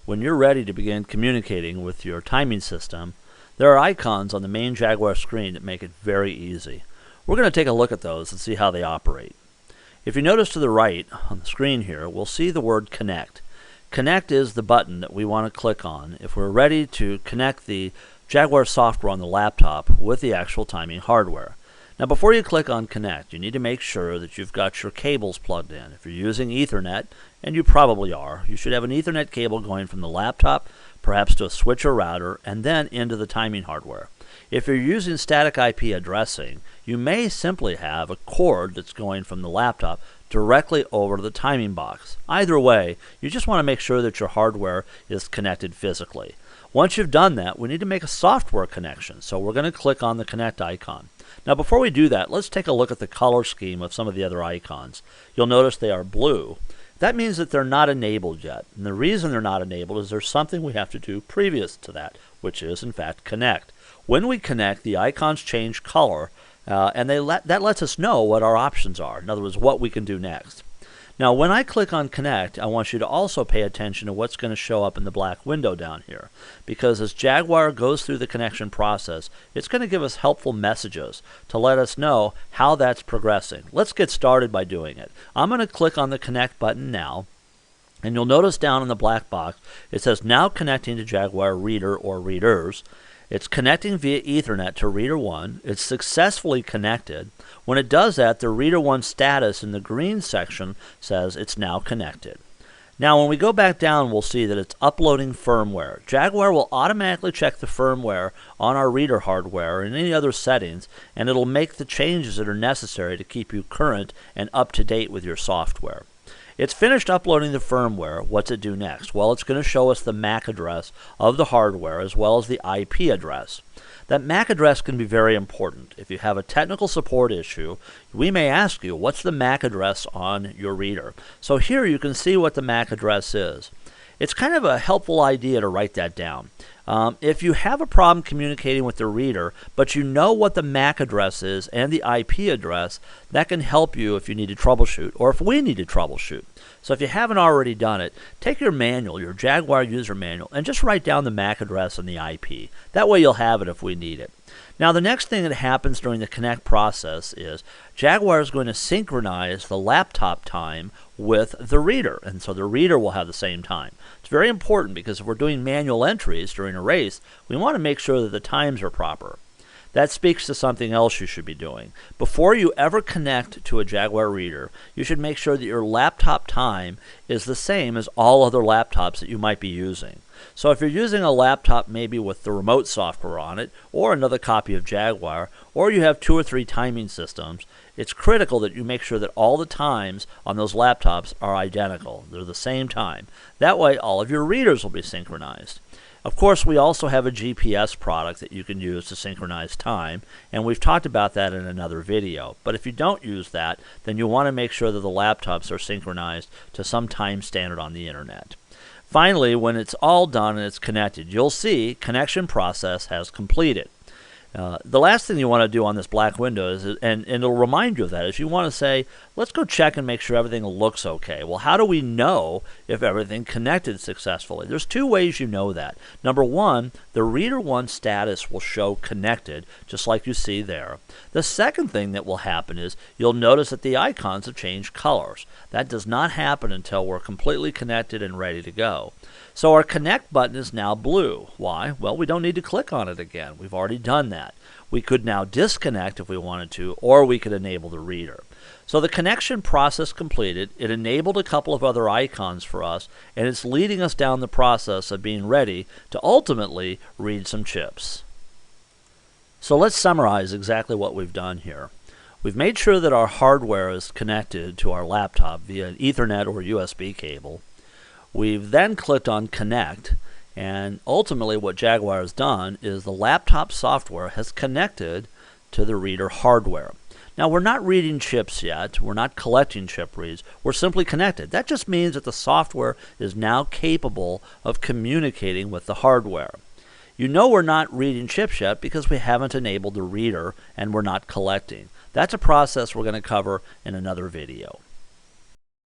When you're ready to begin communicating with your timing system, there are icons on the main Jaguar screen that make it very easy. We're going to take a look at those and see how they operate. If you notice to the right on the screen here, we'll see the word Connect. Connect is the button that we want to click on if we're ready to connect the Jaguar software on the laptop with the actual timing hardware. Now before you click on Connect, you need to make sure that you've got your cables plugged in. If you're using Ethernet, and you probably are, you should have an Ethernet cable going from the laptop, perhaps to a switch or router, and then into the timing hardware. If you're using static IP addressing, you may simply have a cord that's going from the laptop directly over to the timing box. Either way, you just want to make sure that your hardware is connected physically. Once you've done that, we need to make a software connection, so we're going to click on the Connect icon. Now before we do that, let's take a look at the color scheme of some of the other icons. You'll notice they are blue. That means that they're not enabled yet, and the reason they're not enabled is there's something we have to do previous to that, which is in fact connect. When we connect, the icons change color, and that lets us know what our options are, in other words, what we can do next. Now when I click on Connect, I want you to also pay attention to what's going to show up in the black window down here, because as Jaguar goes through the connection process, it's going to give us helpful messages to let us know how that's progressing. Let's get started by doing it. I'm going to click on the Connect button now, and you'll notice down in the black box it says now connecting to Jaguar reader or readers. It's connecting via Ethernet to Reader 1. It's successfully connected. When it does that, the Reader 1 status in the green section says it's now connected. Now when we go back down, we'll see that it's uploading firmware. Jaguar will automatically check the firmware on our reader hardware and any other settings, and it'll make the changes that are necessary to keep you current and up to date with your software. It's finished uploading the firmware. What's it do next? Well, it's going to show us the MAC address of the hardware as well as the IP address. That MAC address can be very important. If you have a technical support issue, we may ask you, what's the MAC address on your reader? So here you can see what the MAC address is. It's kind of a helpful idea to write that down. If you have a problem communicating with the reader, but you know what the MAC address is and the IP address, that can help you if you need to troubleshoot, or if we need to troubleshoot. So if you haven't already done it, take your manual, your Jaguar user manual, and just write down the MAC address and the IP. That way you'll have it if we need it. Now the next thing that happens during the Connect process is Jaguar is going to synchronize the laptop time with the reader, and so the reader will have the same time. It's very important because if we're doing manual entries during a race, we want to make sure that the times are proper. That speaks to something else you should be doing. Before you ever connect to a Jaguar reader, you should make sure that your laptop time is the same as all other laptops that you might be using. So if you're using a laptop maybe with the remote software on it, or another copy of Jaguar, or you have 2 or 3 timing systems, it's critical that you make sure that all the times on those laptops are identical. They're the same time. That way all of your readers will be synchronized. Of course, we also have a GPS product that you can use to synchronize time, and we've talked about that in another video. But if you don't use that, then you want to make sure that the laptops are synchronized to some time standard on the internet. Finally, when it's all done and it's connected, you'll see connection process has completed. The last thing you want to do on this black window is, and it'll remind you of that, is you want to say, let's go check and make sure everything looks okay. Well, how do we know if everything connected successfully? There's 2 ways you know that. Number 1, the Reader 1 status will show connected, just like you see there. The second thing that will happen is you'll notice that the icons have changed colors. That does not happen until we're completely connected and ready to go. So our Connect button is now blue. Why? Well, we don't need to click on it again. We've already done that. We could now disconnect if we wanted to, or we could enable the reader. So the connection process completed. It enabled a couple of other icons for us, and it's leading us down the process of being ready to ultimately read some chips. So let's summarize exactly what we've done here. We've made sure that our hardware is connected to our laptop via an Ethernet or USB cable. We've then clicked on Connect, and ultimately what Jaguar has done is the laptop software has connected to the reader hardware. Now we're not reading chips yet, we're not collecting chip reads, we're simply connected. That just means that the software is now capable of communicating with the hardware. You know we're not reading chips yet because we haven't enabled the reader and we're not collecting. That's a process we're going to cover in another video.